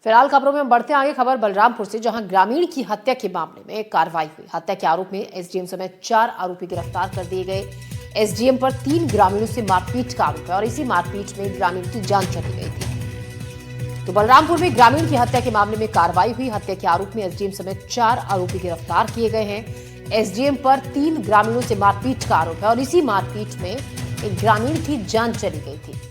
फिलहाल खबरों में बढ़ते आगे खबर बलरामपुर से, जहां ग्रामीण की हत्या के मामले में कार्रवाई हुई। हत्या के आरोप में एसडीएम समेत 4 आरोपी गिरफ्तार कर दिए गए। एसडीएम पर 3 ग्रामीणों से मारपीट का आरोप है और इसी मारपीट में ग्रामीण की जान चली गई थी। तो बलरामपुर में ग्रामीण की हत्या के मामले में कार्रवाई हुई। हत्या के आरोप में एसडीएम समेत 4 आरोपी गिरफ्तार किए गए हैं। एसडीएम पर 3 ग्रामीणों से मारपीट का आरोप है और इसी मारपीट में एक ग्रामीण की जान चली गई थी।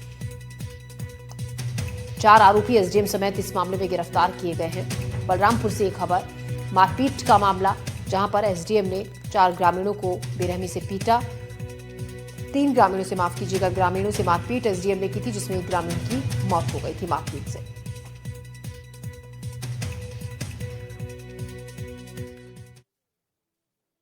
4 आरोपी एसडीएम समेत इस मामले में गिरफ्तार किए गए हैं। बलरामपुर से एक खबर, मारपीट का मामला, जहां पर एसडीएम ने 4 ग्रामीणों को बेरहमी से पीटा। 3 ग्रामीणों से, माफ कीजिएगा, ग्रामीणों से मारपीट एसडीएम ने की थी, जिसमें एक ग्रामीण की मौत हो गई थी मारपीट से।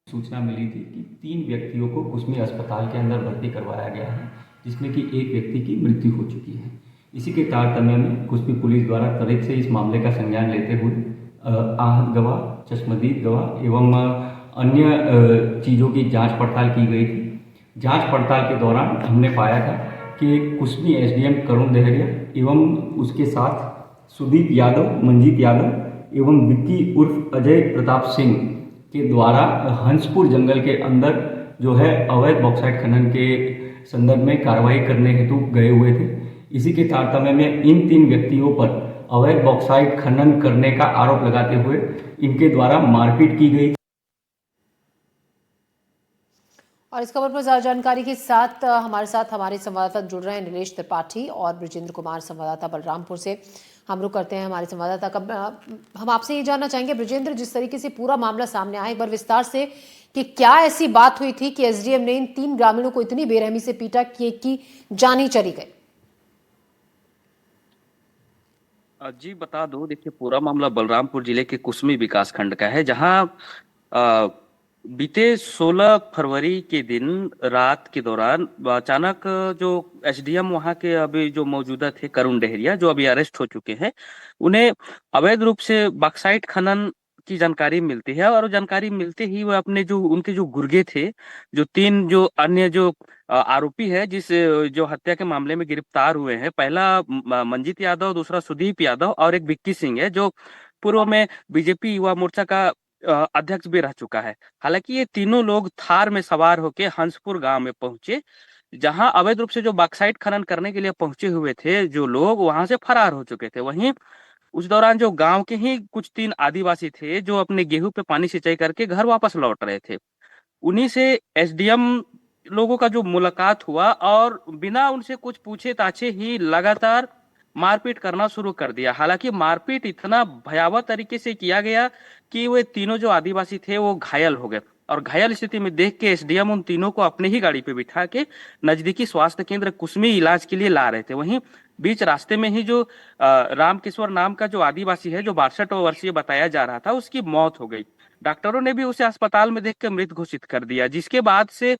सूचना मिली थी कि 3 व्यक्तियों को कुसमी अस्पताल के अंदर भर्ती करवाया गया है, जिसमें कि एक व्यक्ति की मृत्यु हो चुकी है। इसी के तारतम्य में कुसमी पुलिस द्वारा त्वरित से इस मामले का संज्ञान लेते हुए आहत गवाह, चश्मदीद गवाह एवं अन्य चीज़ों की जांच पड़ताल की गई थी। जांच पड़ताल के दौरान हमने पाया था कि कुसमी एसडीएम करुण देहरिया एवं उसके साथ सुदीप यादव, मंजीत यादव एवं विक्की उर्फ अजय प्रताप सिंह के द्वारा हंसपुर जंगल के अंदर जो है अवैध बॉक्साइट खनन के संदर्भ में कार्रवाई करने हेतु गए हुए थे। इसी के तारतम्य में इन 3 व्यक्तियों पर अवैध बॉक्साइट खनन करने का आरोप लगाते हुए इनके द्वारा मारपीट की गई। और इस खबर पर ज्यादा जानकारी के साथ हमारे संवाददाता जुड़ रहे हैं नीलेश त्रिपाठी और ब्रजेंद्र कुमार, संवाददाता बलरामपुर से। हम रुक करते हैं हमारे संवाददाता का। हम आपसे ये जानना चाहेंगे ब्रजेंद्र, जिस तरीके से पूरा मामला सामने आया, एक बार विस्तार से कि क्या ऐसी बात हुई थी कि एसडीएम ने इन 3 ग्रामीणों को इतनी बेरहमी से पीटा कि एक की जान ही चली गई। जी बता दो, देखिए पूरा मामला बलरामपुर जिले के कुसमी विकास खंड का है, जहां बीते 16 फरवरी के दिन रात के दौरान अचानक जो एसडीएम वहां के अभी जो मौजूदा थे करुण डेहरिया, जो अभी अरेस्ट हो चुके हैं, उन्हें अवैध रूप से बॉक्साइट खनन की जानकारी मिलती है। और जानकारी मिलते ही वह अपने जो उनके जो गुर्गे थे, जो 3 जो अन्य जो आरोपी है जिस जो हत्या के मामले में गिरफ्तार हुए हैं, पहला मंजीत यादव, दूसरा सुदीप यादव और एक विक्की सिंह है, जो पूर्व में बीजेपी युवा मोर्चा का अध्यक्ष भी रह चुका है। हालांकि ये तीनों लोग थार में सवार होकर हंसपुर गांव में पहुंचे, जहां अवैध रूप से जो बॉक्साइट खनन करने के लिए पहुंचे हुए थे जो लोग, वहां से फरार हो चुके थे। वहीं उस दौरान जो गांव के ही कुछ 3 आदिवासी थे जो अपने गेहूं पे पानी सिंचाई करके घर वापस लौट रहे थे, उन्हीं से एसडीएम लोगों का जो मुलाकात हुआ और बिना उनसे कुछ पूछे ताछे ही लगातार मारपीट करना शुरू कर दिया। हालांकि मारपीट इतना भयावह तरीके से किया गया कि वे तीनों जो आदिवासी थे वो घायल हो गए। और घायल स्थिति में देख के एसडीएम उन तीनों को अपने ही गाड़ी पे बिठा के नजदीकी स्वास्थ्य केंद्र कुसमी इलाज के लिए ला रहे थे। वहीं बीच रास्ते में ही जो रामकिशोर नाम का जो आदिवासी है, जो 62 वर्षीय बताया जा रहा था, उसकी मौत हो गई। डॉक्टरों ने भी उसे अस्पताल में देख कर मृत घोषित कर दिया, जिसके बाद से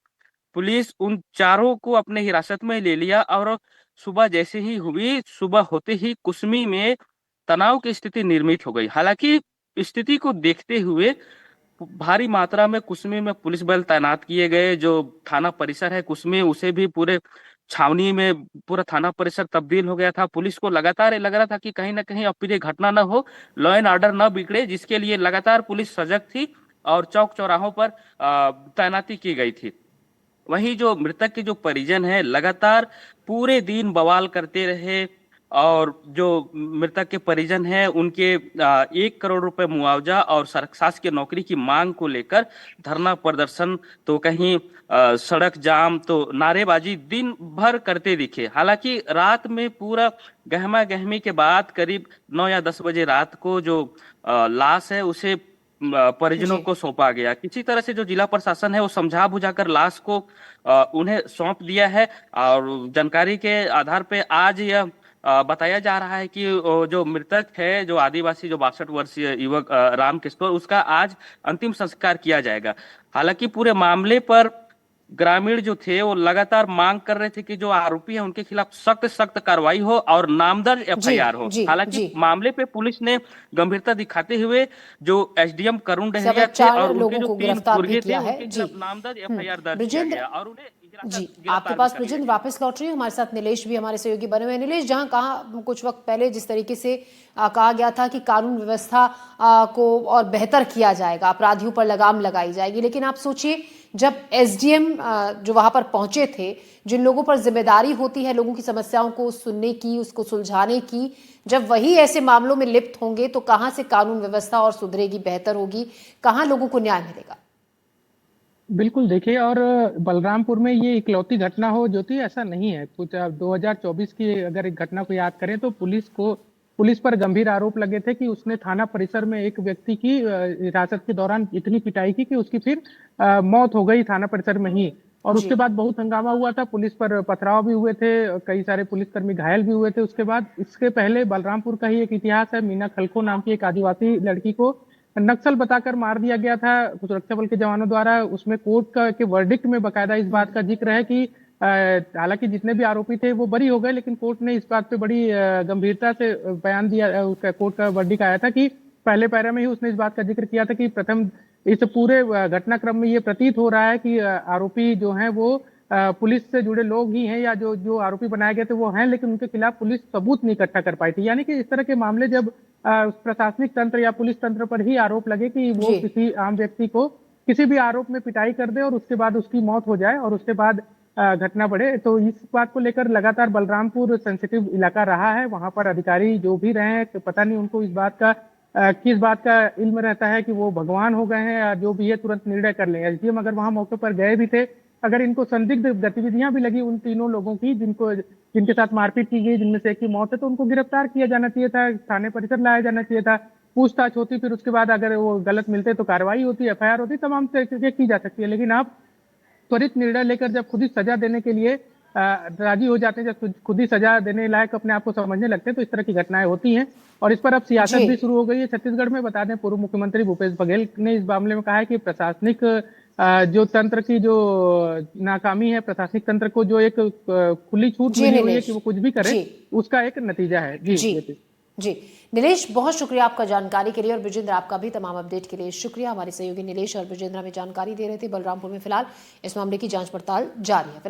पुलिस उन चारों को अपने हिरासत में ले लिया। और सुबह जैसे ही हुई, सुबह होते ही कुसमी में तनाव की स्थिति निर्मित हो गई। हालांकि स्थिति को देखते हुए भारी मात्रा में कुसमी में पुलिस बल तैनात किए गए। जो थाना परिसर है कुसमी, उसे भी पूरे छावनी में पूरा थाना परिसर तब्दील हो गया था। पुलिस को लगातार लग रहा था कि कहीं ना कहीं अप्रिय घटना न हो, लॉ एंड ऑर्डर न बिगड़े, जिसके लिए लगातार पुलिस सजग थी और चौक चौराहों पर तैनाती की गई थी। वहीं जो मृतक के जो परिजन है, लगातार पूरे दिन बवाल करते रहे और जो मृतक के परिजन हैं उनके 1 करोड़ रुपए मुआवजा और शासकीय नौकरी की मांग को लेकर धरना प्रदर्शन, तो कहीं सड़क जाम, तो नारेबाजी दिन भर करते दिखे। हालांकि रात में पूरा गहमा गहमी के बाद करीब 9 या 10 बजे रात को जो लाश है उसे परिजनों को सौंपा गया। किसी तरह से जो जिला प्रशासन है वो समझा बुझाकर लाश को उन्हें सौंप दिया है। और जानकारी के आधार पे आज यह बताया जा रहा है कि जो मृतक है, जो आदिवासी, जो 62 वर्षीय युवक रामकिशोर, उसका आज अंतिम संस्कार किया जाएगा। हालांकि पूरे मामले पर ग्रामीण जो थे वो लगातार मांग कर रहे थे कि जो आरोपी है उनके खिलाफ सख्त सख्त कार्रवाई हो और नामदर्ज एफआईआर हो। हालांकि मामले पे पुलिस ने गंभीरता दिखाते हुए जो एसडीएम करुण डेहरिया थे और उनके जो 3 गुर्गे थे, उनके खिलाफ नामदर्ज एफआईआर दर्ज किया गया और उन्हें जी, आपके पास ब्रिजेंद्र वापस लौट रही हूँ। हमारे साथ नीलेश भी हमारे सहयोगी बने हुए हैं। नीलेश, जहाँ कहा कुछ वक्त पहले जिस तरीके से कहा गया था कि कानून व्यवस्था को और बेहतर किया जाएगा, अपराधियों पर लगाम लगाई जाएगी, लेकिन आप सोचिए जब एसडीएम जो वहां पर पहुंचे थे, जिन लोगों पर जिम्मेदारी होती है लोगों की समस्याओं को सुनने की, उसको सुलझाने की, जब वही ऐसे मामलों में लिप्त होंगे तो कहां से कानून व्यवस्था और सुधरेगी, बेहतर होगी, कहां लोगों को न्याय मिलेगा? बिल्कुल देखिए, और बलरामपुर में ये इकलौती घटना हो जो थी ऐसा नहीं है। कुछ 2024 की अगर एक घटना को याद करें तो पुलिस पर गंभीर आरोप लगे थे कि उसने थाना परिसर में एक व्यक्ति की हिरासत के दौरान इतनी पिटाई की कि उसकी फिर मौत हो गई थाना परिसर में ही। और उसके जी। बाद बहुत हंगामा हुआ था, पुलिस पर पथराव भी हुए थे, कई सारे पुलिसकर्मी घायल भी हुए थे। उसके बाद इसके पहले बलरामपुर का ही एक इतिहास है। मीना खलखो नाम की एक आदिवासी लड़की को नक्सल बताकर मार दिया गया था सुरक्षा बल के जवानों द्वारा। उसमें कोर्ट का के वर्डिक्ट में बकायदा इस बात का जिक्र है कि हालांकि जितने भी आरोपी थे वो बरी हो गए, लेकिन कोर्ट ने इस बात पे बड़ी गंभीरता से बयान दिया। उसका कोर्ट का वर्डिक्ट आया था कि पहले पैरा में ही उसने इस बात का जिक्र किया था कि प्रथम इस पूरे घटनाक्रम में ये प्रतीत हो रहा है कि आरोपी जो हैं वो पुलिस से जुड़े लोग ही हैं, या जो जो आरोपी बनाए गए थे वो हैं, लेकिन उनके खिलाफ पुलिस सबूत नहीं इकट्ठा कर पाई थी। यानी कि इस तरह के मामले जब प्रशासनिक तंत्र या पुलिस तंत्र पर ही आरोप लगे कि वो जी। किसी आम व्यक्ति को किसी भी आरोप में पिटाई कर दे और उसके बाद उसकी मौत हो जाए और उसके बाद घटना बढ़े, तो इस बात को लेकर लगातार बलरामपुर सेंसिटिव इलाका रहा है। वहां पर अधिकारी जो भी रहे हैं, पता नहीं उनको इस बात का किस बात का इल्म रहता है कि वो भगवान हो गए हैं या जो भी है तुरंत निर्णय कर लें। एसडीएम अगर वहां मौके पर गए भी थे, अगर इनको संदिग्ध गतिविधियां भी लगी उन तीनों लोगों की जिनके साथ मारपीट की गई, जिनमें से एक की मौत है, तो उनको गिरफ्तार किया जाना चाहिए था, थाने परिसर लाया जाना चाहिए था, पूछताछ होती, फिर उसके बाद अगर वो गलत मिलते तो कार्रवाई होती, एफआईआर होती, तमाम तरीके की जा सकती है। लेकिन आप त्वरित निर्णय लेकर जब खुद ही सजा देने के लिए राजी हो जाते हैं, जब खुद ही सजा देने लायक अपने आप को समझने लगते हैं, तो इस तरह की घटनाएं होती हैं। और इस पर अब सियासत जी। भी शुरू हो गई है छत्तीसगढ़ में। बता दें, पूर्व मुख्यमंत्री भूपेश बघेल ने इस मामले में कहा है कि प्रशासनिक जो तंत्र की जो नाकामी है, प्रशासनिक तंत्र को जो एक खुली छूट जी मिली हुई है नीलेश। कि वो कुछ भी करे, जी। उसका एक नतीजा है। जी जी। जी। जी नीलेश, बहुत शुक्रिया आपका जानकारी के लिए, और ब्रिजेंद्र आपका भी तमाम अपडेट के लिए शुक्रिया। हमारे सहयोगी नीलेश और ब्रिजेंद्र हमें जानकारी दे रहे थे। बलरामपुर में फिलहाल इस मामले की जांच पड़ताल जारी है।